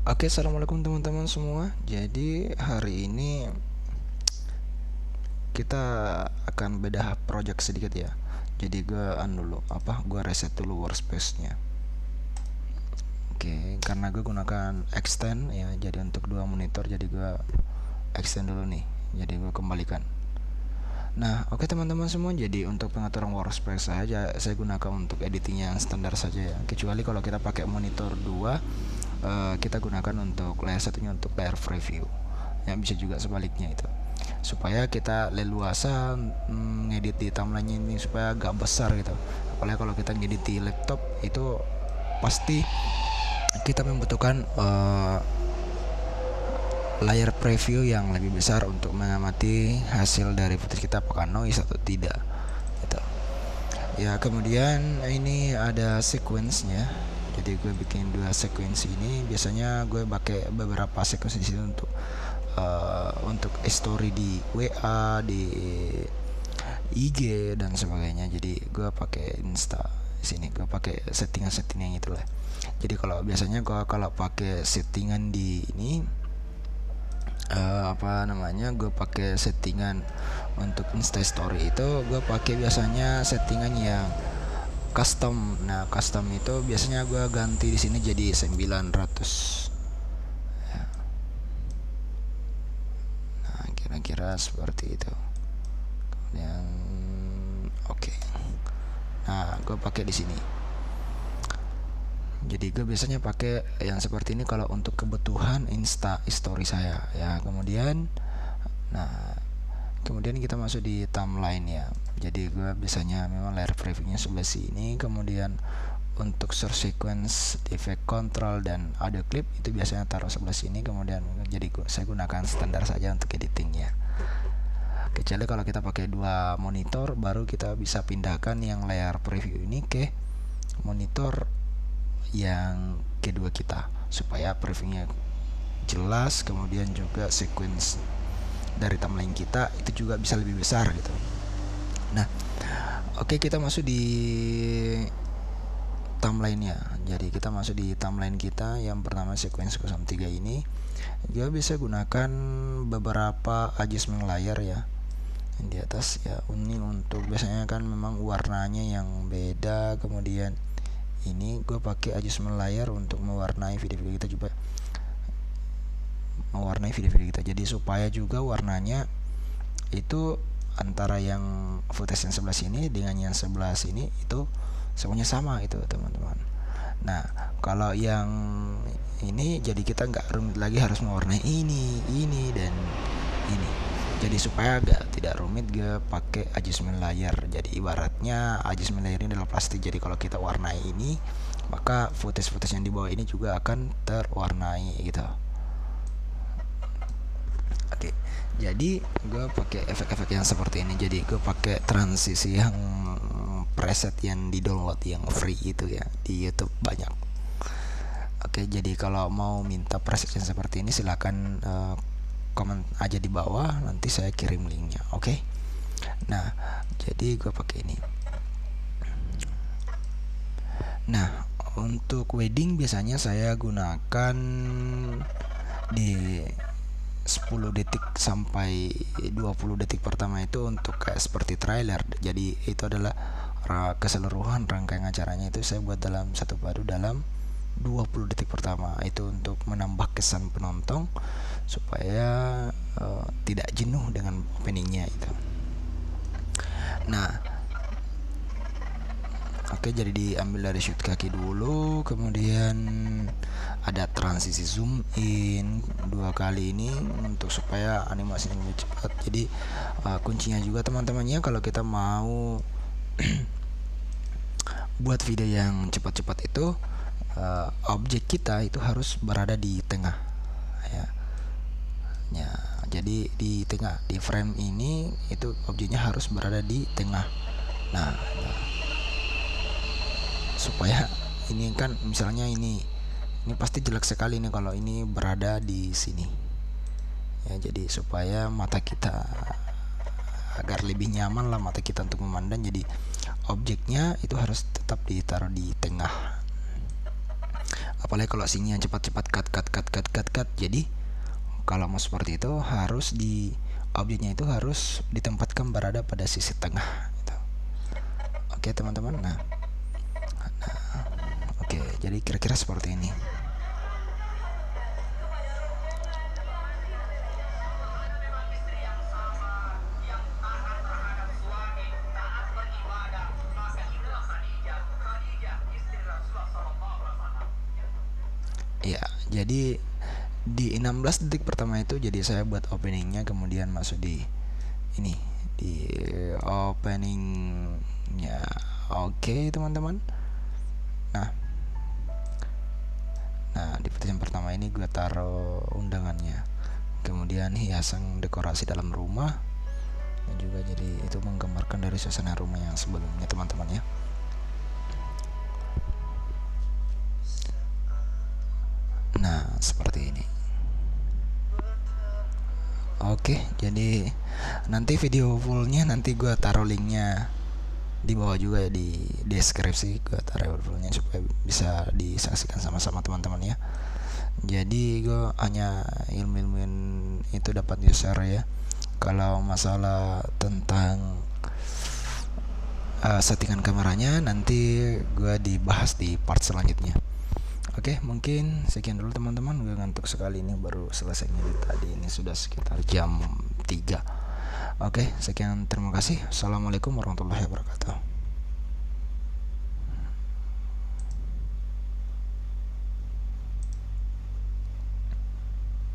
Oke, assalamualaikum teman-teman semua. Jadi hari ini kita akan beda project sedikit ya. Jadi gue dulu gue reset dulu workspace-nya. Oke, karena gue gunakan extend ya, jadi untuk dua monitor, jadi gue extend dulu nih. Jadi gue kembalikan. Nah, oke teman-teman semua, jadi untuk pengaturan workspace saja saya gunakan untuk editing yang standar saja ya. Kecuali kalau kita pakai monitor 2, kita gunakan untuk layer satunya untuk layer preview. Ya bisa juga sebaliknya itu. Supaya kita leluasa ngedit di timeline ini supaya agak besar gitu. Apalagi kalau kita ngedit di laptop itu pasti kita membutuhkan layar preview yang lebih besar untuk mengamati hasil dari footage kita apakah noise atau tidak gitu. Ya kemudian ini ada sequence-nya. Jadi gue bikin dua sequence ini. Biasanya gue pakai beberapa sequence di sini untuk story di WA, di IG dan sebagainya. Jadi gue pakai Insta sini, gue pakai settingan itulah. Jadi kalau biasanya gue kalau pakai settingan di ini gue pakai settingan untuk Insta Story itu gue pakai biasanya settingan yang custom. Nah, custom itu biasanya gue ganti di sini jadi 900 ya. Nah, kira-kira seperti itu. Kemudian oke. Nah, gue pakai di sini. Jadi gue biasanya pakai yang seperti ini kalau untuk kebutuhan Insta Story saya ya. Kemudian kita masuk di timeline ya. Jadi gue biasanya memang layer previewnya sebelah sini. Kemudian untuk source sequence, effect control dan audio clip itu biasanya taruh sebelah sini. Kemudian jadi saya gunakan standar saja untuk editingnya. Kecuali kalau kita pakai dua monitor, baru kita bisa pindahkan yang layer preview ini ke monitor yang kedua kita supaya previewnya jelas. Kemudian juga sequence dari timeline kita itu juga bisa lebih besar gitu. Nah, oke, kita masuk di timeline-nya. Jadi kita masuk di timeline kita yang pertama sequence 03 ini. Juga bisa gunakan beberapa adjustment layer ya. Yang di atas ya, ini untuk biasanya kan memang warnanya yang beda. Kemudian ini gue pakai adjustment layer untuk mewarnai video-video kita juga, kita. Jadi supaya juga warnanya itu antara yang footage yang sebelah sini dengan yang sebelah sini itu semuanya sama itu teman-teman. Nah, kalau yang ini jadi kita nggak rumit lagi harus mewarnai ini dan ini. Jadi supaya tidak rumit, gue pakai adjustment layer. Jadi ibaratnya adjustment layer ini adalah plastik. Jadi kalau kita warnai ini, maka footage yang di bawah ini juga akan terwarnai gitu. Oke. Jadi gue pakai efek-efek yang seperti ini. Jadi gue pakai transisi yang preset yang di download yang free itu ya, di YouTube banyak. Oke, jadi kalau mau minta preset yang seperti ini silakan komen aja di bawah, nanti saya kirim linknya. Oke. Nah, jadi gue pakai ini. Nah, untuk wedding biasanya saya gunakan di 10 detik sampai 20 detik pertama itu untuk kayak seperti trailer. Jadi itu adalah keseluruhan rangkaian acaranya itu saya buat dalam satu padu dalam 20 detik pertama. Itu untuk menambah kesan penonton supaya tidak jenuh dengan openingnya itu. Nah, oke, jadi diambil dari shoot kaki dulu, kemudian ada transisi zoom in 2 kali ini untuk supaya animasinya lebih cepat. Jadi kuncinya juga teman-temannya kalau kita mau buat video yang cepat-cepat itu objek kita itu harus berada di tengah ya. Jadi di tengah, di frame ini itu objeknya harus berada di tengah. Nah, supaya ini kan misalnya ini pasti jelek sekali nih kalau ini berada di sini ya. Jadi supaya mata kita agar lebih nyaman lah mata kita untuk memandang, jadi objeknya itu harus tetap ditaruh di tengah. apalagi kalau sinyal cepat-cepat cut. Jadi kalau mau seperti itu harus di objeknya itu harus ditempatkan berada pada sisi tengah gitu. Oke teman-teman. Nah, oke, jadi kira-kira seperti ini. Ya, jadi di 16 detik pertama itu jadi saya buat openingnya, kemudian masuk di ini di openingnya. Oke teman-teman. Nah, di pertanyaan pertama ini gue taruh undangannya, kemudian hiasan dekorasi dalam rumah, dan juga jadi itu menggambarkan dari suasana rumah yang sebelumnya teman-teman ya. Nah, seperti ini. Oke, jadi nanti video fullnya nanti gue taruh linknya di bawah juga ya, di deskripsi gue taruh fullnya supaya bisa disaksikan sama-sama teman-teman ya. Jadi gue hanya ilmu-ilmu itu dapat di share ya. Kalau masalah tentang settingan kameranya nanti gue dibahas di part selanjutnya. Oke, mungkin sekian dulu teman-teman. Gue ngantuk sekali, ini baru selesai ngedit tadi, ini sudah sekitar jam 3. Oke, sekian, terima kasih. Assalamualaikum warahmatullahi wabarakatuh.